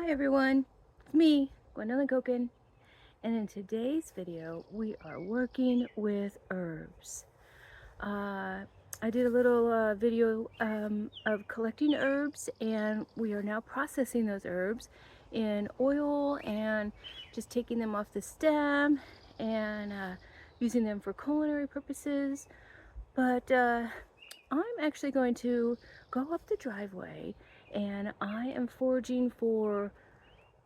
Hi everyone, it's me, Gwendolyn Cokin, and in today's video we are working with herbs. I did a little video of collecting herbs, and we are now processing those herbs in oil and just taking them off the stem and using them for culinary purposes. But I'm actually going to go up the driveway and I am foraging for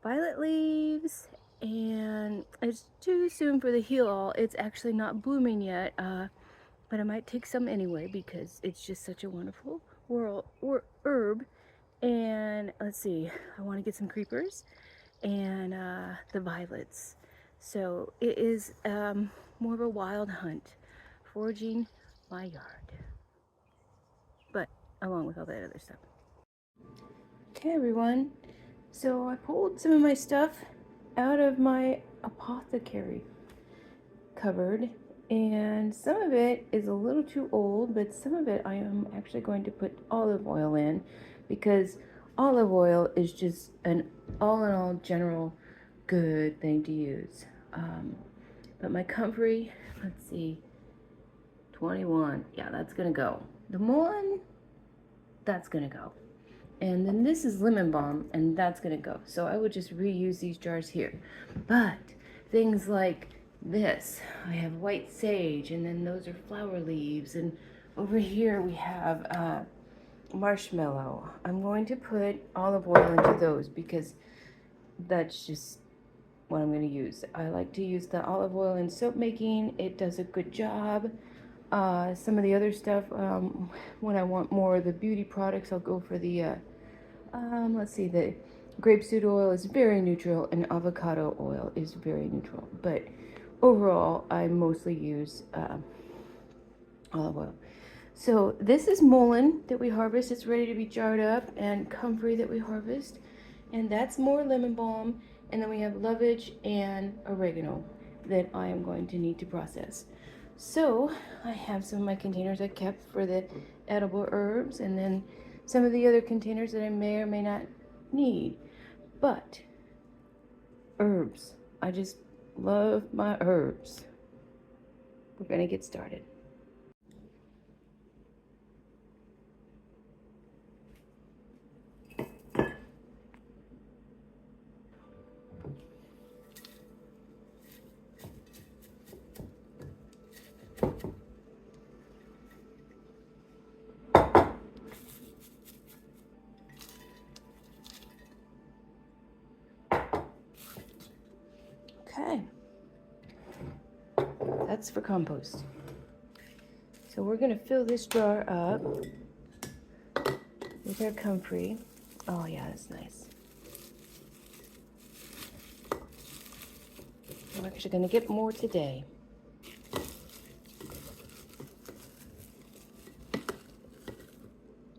violet leaves, and it's too soon for the heal-all. It's actually not blooming yet, but I might take some anyway because it's just such a wonderful herb. And let's see, I want to get some creepers and the violets. So it is more of a wild hunt, foraging my yard, but along with all that other stuff. Okay everyone, so I pulled some of my stuff out of my apothecary cupboard, and some of it is a little too old, but some of it I am actually going to put olive oil in because olive oil is just an all-in-all general good thing to use. But my comfrey, let's see, 21, yeah, that's gonna go. The mullein, that's gonna go. And then this is lemon balm, and that's gonna go. So I would just reuse these jars here. But things like this, I have white sage, and then those are flower leaves, and over here we have marshmallow. I'm going to put olive oil into those because that's just what I'm going to use. I like to use the olive oil in soap making. It does a good job. Some of the other stuff, when I want more of the beauty products, I'll go for the let's see, the grapeseed oil is very neutral and avocado oil is very neutral, but overall I mostly use olive oil. So this is mullein that we harvest. It's ready to be jarred up, and comfrey that we harvest, and that's more lemon balm, and then we have lovage and oregano that I am going to need to process. So I have some of my containers I kept for the edible herbs, and then some of the other containers that I may or may not need. But herbs, I just love my herbs. We're gonna get started. Okay, that's for compost. So we're gonna fill this jar up with our comfrey. Oh yeah, that's nice. I'm actually gonna get more today.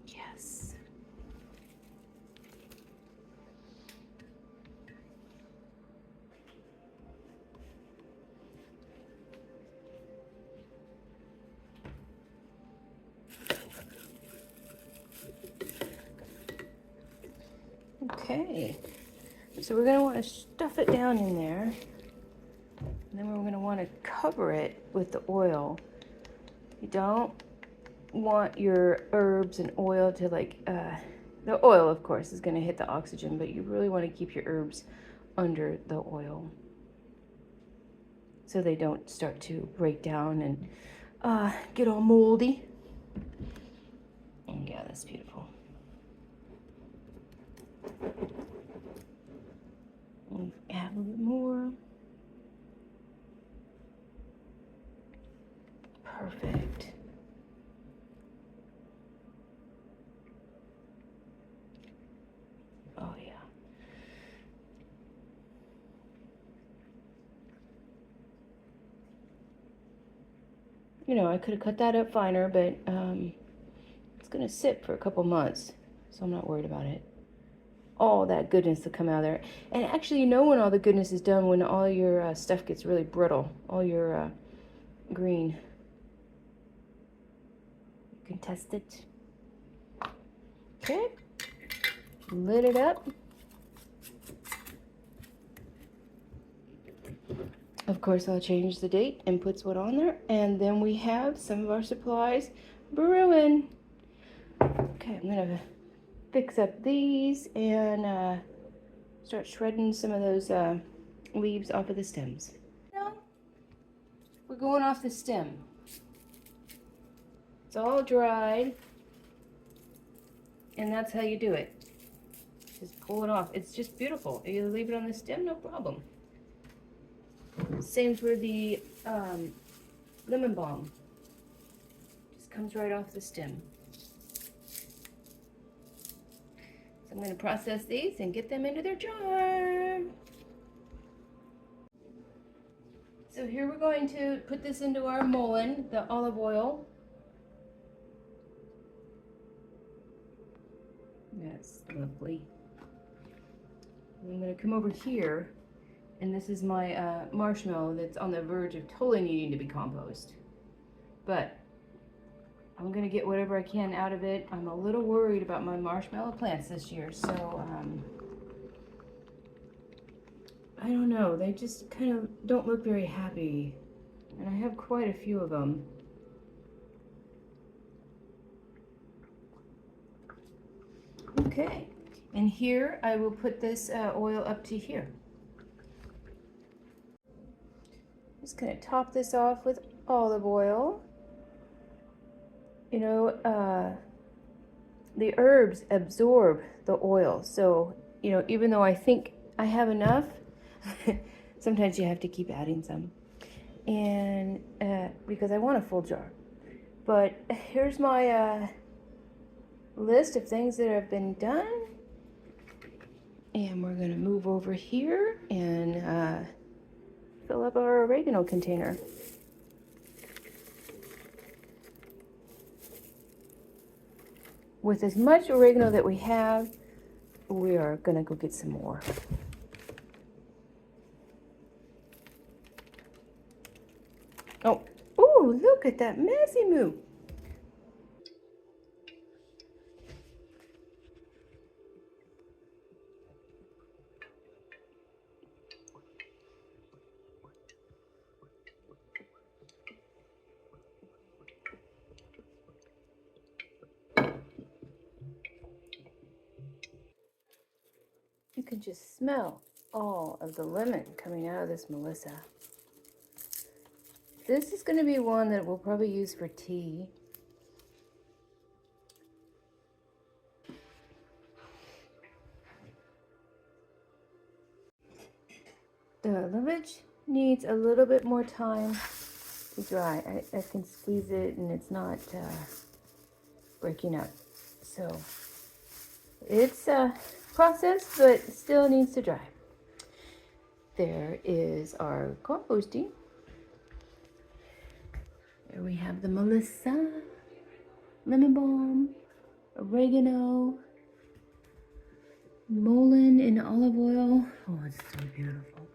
Yes. Okay, so we're going to want to stuff it down in there, and then we're going to want to cover it with the oil. You don't want your herbs and oil to the oil of course is going to hit the oxygen, but you really want to keep your herbs under the oil so they don't start to break down and get all moldy. And yeah, that's beautiful. And add a little bit more. Perfect. Oh yeah. You know, I could have cut that up finer, but it's gonna sit for a couple months, so I'm not worried about it. All that goodness to come out of there. And actually, you know when all the goodness is done, when all your stuff gets really brittle, all your green. You can test it. Okay, lid it up. Of course, I'll change the date and put what on there. And then we have some of our supplies brewing. Okay, I'm gonna fix up these and start shredding some of those leaves off of the stems. Now, we're going off the stem. It's all dried, and that's how you do it. Just pull it off. It's just beautiful. You leave it on the stem, no problem. Same for the lemon balm. Just comes right off the stem. So I'm going to process these and get them into their jar. So here we're going to put this into our mullein, the olive oil. That's lovely. I'm going to come over here, and this is my marshmallow that's on the verge of totally needing to be compost. But I'm going to get whatever I can out of it. I'm a little worried about my marshmallow plants this year, so I don't know. They just kind of don't look very happy, and I have quite a few of them. Okay, and here I will put this oil up to here. Just gonna top this off with olive oil. You know, the herbs absorb the oil, so you know, even though I think I have enough, sometimes you have to keep adding some, and because I want a full jar. But here's my list of things that have been done, and we're going to move over here and fill up our oregano container. With as much oregano that we have, we are going to go get some more. Oh, ooh, look at that messy moo. You can just smell all of the lemon coming out of this Melissa. This is going to be one that we'll probably use for tea. The leafage needs a little bit more time to dry. I can squeeze it and it's not breaking up. So it's a process, but still needs to dry. There is our composting. There we have the Melissa, lemon balm, oregano, mullein in olive oil. Oh, it's so beautiful.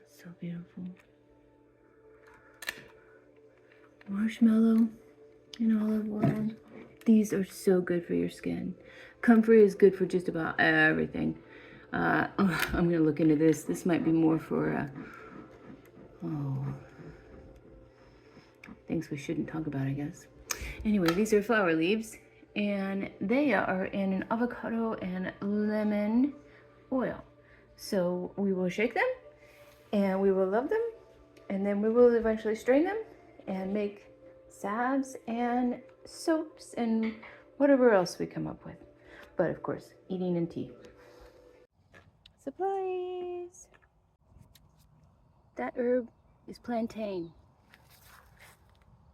It's so beautiful. Marshmallow and olive oil. These are so good for your skin. Comfrey is good for just about everything. I'm gonna look into this. This might be more for things we shouldn't talk about, I guess. Anyway, these are flower leaves, and they are in an avocado and lemon oil. So we will shake them, and we will love them, and then we will eventually strain them and make salves and soaps and whatever else we come up with. But of course, eating and tea. Supplies. That herb is plantain.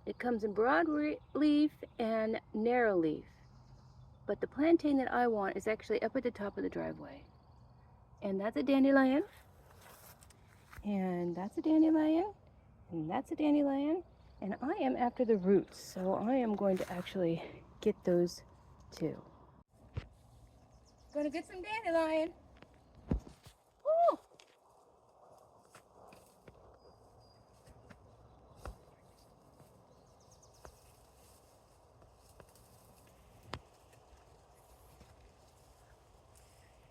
It comes in broad leaf and narrow leaf. But the plantain that I want is actually up at the top of the driveway. And that's a dandelion. And that's a dandelion. And that's a dandelion. And I am after the roots, so I am going to actually get those too. Gonna get some dandelion. Woo!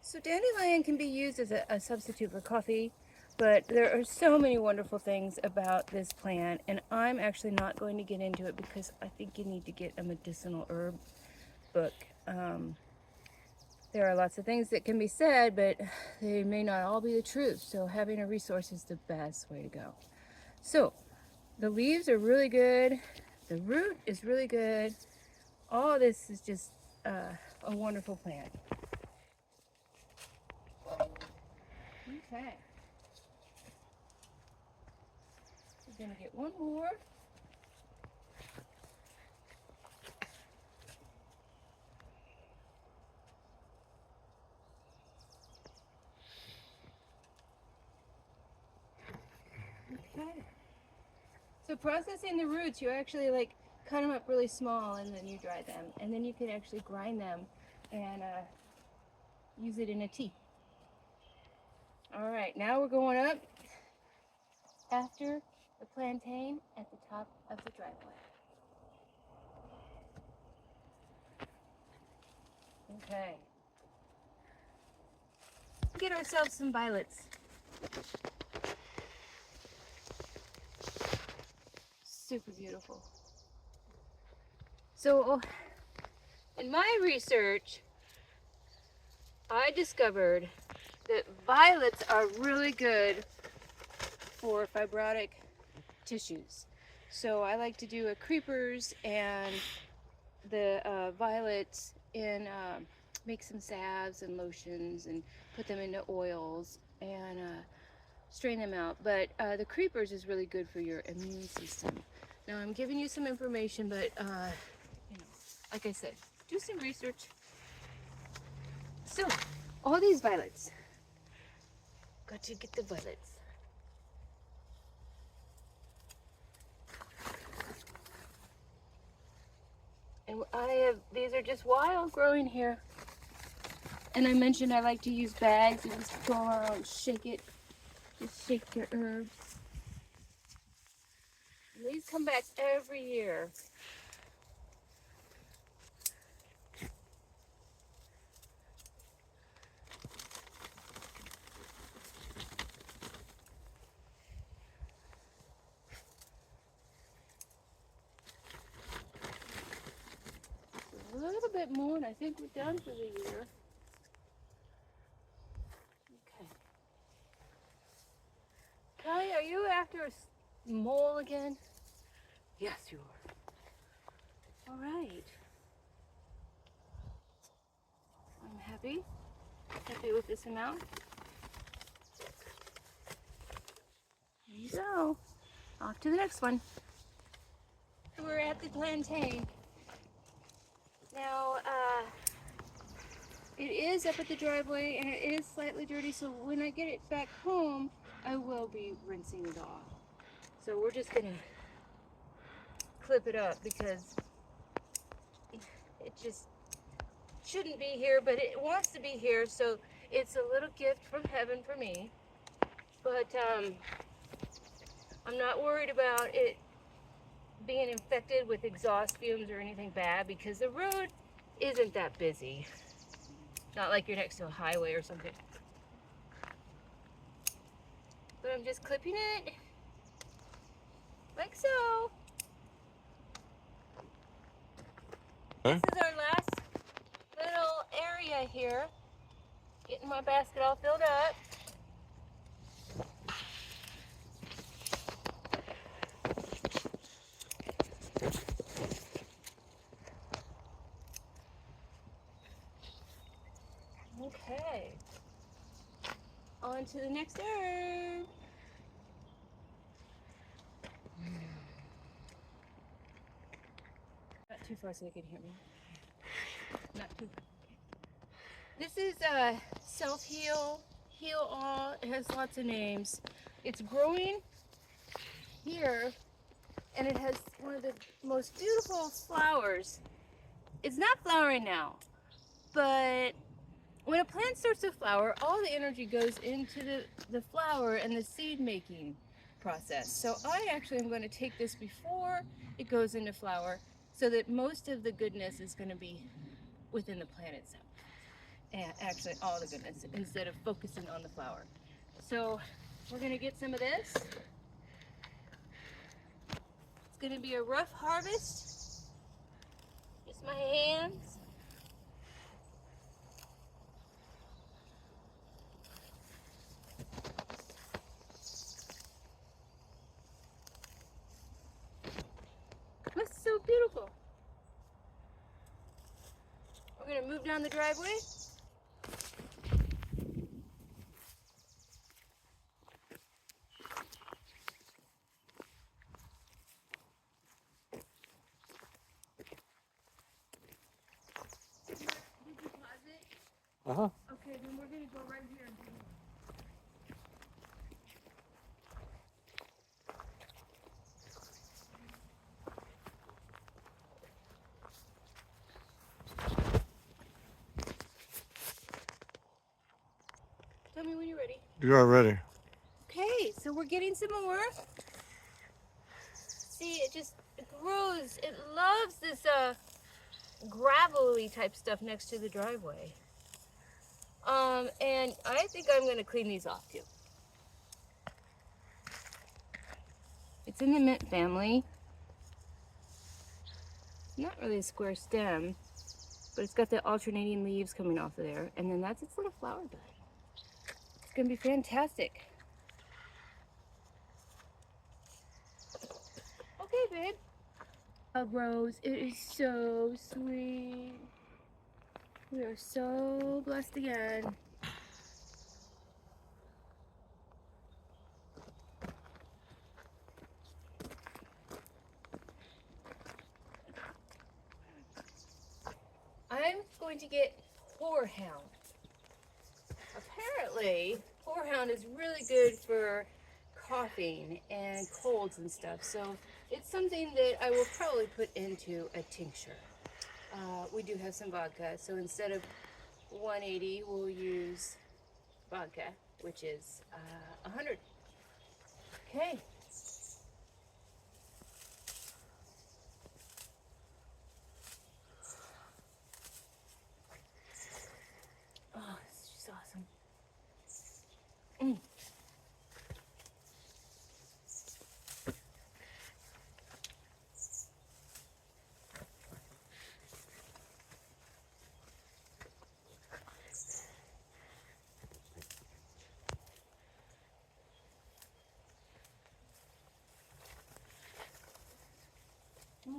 So dandelion can be used as a substitute for coffee. But there are so many wonderful things about this plant, and I'm actually not going to get into it because I think you need to get a medicinal herb book. There are lots of things that can be said, but they may not all be the truth. So having a resource is the best way to go. So the leaves are really good. The root is really good. All this is just a wonderful plant. Okay. We're gonna get one more. Okay. So processing the roots, you actually like cut them up really small and then you dry them. And then you can actually grind them and use it in a tea. All right, now we're going up after the plantain at the top of the driveway. Okay. Get ourselves some violets. Super beautiful. So in my research, I discovered that violets are really good for fibrotic tissues. So I like to do a creepers and the violets in, make some salves and lotions and put them into oils and strain them out. But the creepers is really good for your immune system. Now I'm giving you some information, but you know, like I said, do some research. So all these violets, got to get the violets. And these are just wild growing here. And I mentioned I like to use bags and just go around and shake it. Just shake your herbs. And these come back every year. A little bit more and I think we're done for the year. Okay. Kelly, are you after a mole again? Yes, you are. All right. I'm happy with this amount. There you go. Off to the next one. We're at the plantain. Now, it is up at the driveway and it is slightly dirty, so when I get it back home, I will be rinsing it off. So we're just gonna clip it up because it just shouldn't be here, but it wants to be here, so it's a little gift from heaven for me. But I'm not worried about it being infected with exhaust fumes or anything bad because the road isn't that busy. Not like you're next to a highway or something. But I'm just clipping it like so. This is our last little area here. Getting my basket all filled up. Okay. On to the next herb. Not too far so they can hear me. Not too far. Okay. This is self-heal, heal all. It has lots of names. It's growing here, and it has one of the most beautiful flowers. It's not flowering now, but when a plant starts to flower, all the energy goes into the flower and the seed making process. So I actually am going to take this before it goes into flower so that most of the goodness is going to be within the plant itself. And actually all the goodness instead of focusing on the flower. So We're gonna get some of this. It's gonna be a rough harvest. Just my hands. That's so beautiful. We're gonna move down the driveway. Uh-huh. Okay, then we're gonna go right here. Tell me when you're ready. You are ready. Okay, so we're getting some more. See, it grows. It loves this gravelly type stuff next to the driveway. And I think I'm gonna clean these off too. It's in the mint family. Not really a square stem, but it's got the alternating leaves coming off of there, and then that's its little flower bud. It's gonna be fantastic. Okay, babe. Rose, it is so sweet. We are so blessed again. I'm going to get horehound. Apparently, horehound is really good for coughing and colds and stuff, so it's something that I will probably put into a tincture. We do have some vodka, so instead of 180, we'll use vodka, which is 100. Okay. Oh, this is just awesome.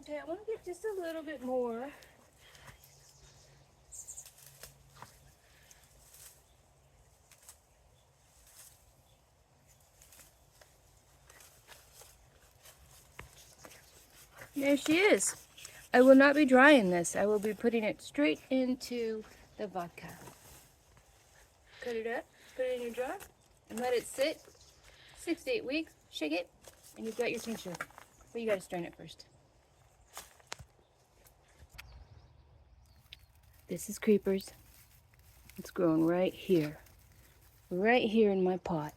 Okay, I want to get just a little bit more. There she is. I will not be drying this. I will be putting it straight into the vodka. Cut it up, put it in your jar, and let it sit 6 to 8 weeks. Shake it, and you've got your tincture. But you gotta strain it first. This is creepers. It's growing right here in my pot.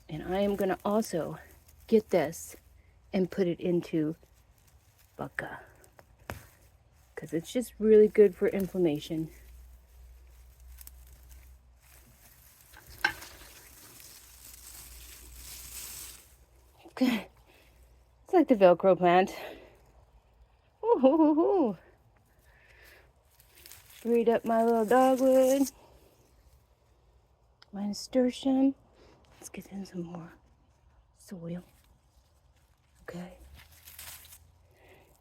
And I am gonna also get this and put it into vodka, because it's just really good for inflammation. Okay. It's like the Velcro plant. Ooh. Breed up my little dogwood, my nasturtium. Let's get in some more soil. Okay.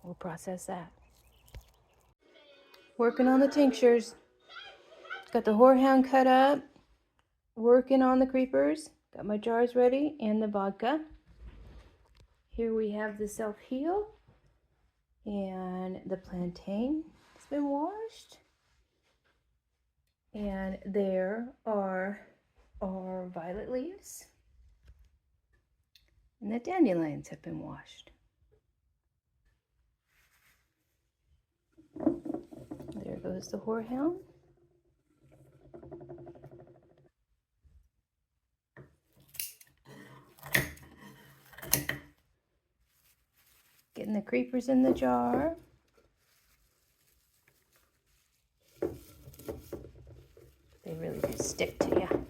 We'll process that. Working on the tinctures. Got the horehound cut up. Working on the creepers. Got my jars ready and the vodka. Here we have the self-heal and the plantain. It's been washed. And there are our violet leaves. And the dandelions have been washed. There goes the horehound. Getting the creepers in the jar. They really do stick to you.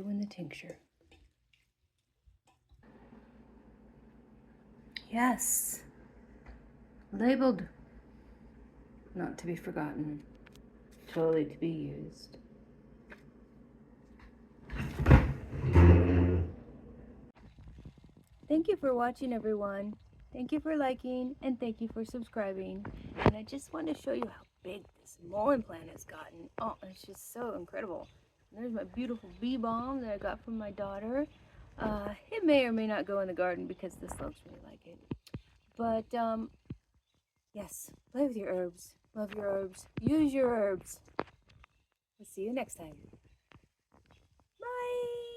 doing the tincture. Yes. Labeled. Not to be forgotten. Totally to be used. Thank you for watching, everyone. Thank you for liking, and thank you for subscribing. And I just want to show you how big this mullein plant has gotten. Oh, it's just so incredible. And there's my beautiful bee balm that I got from my daughter. It may or may not go in the garden because the slugs really like it. But, yes, play with your herbs. Love your herbs. Use your herbs. We'll see you next time. Bye!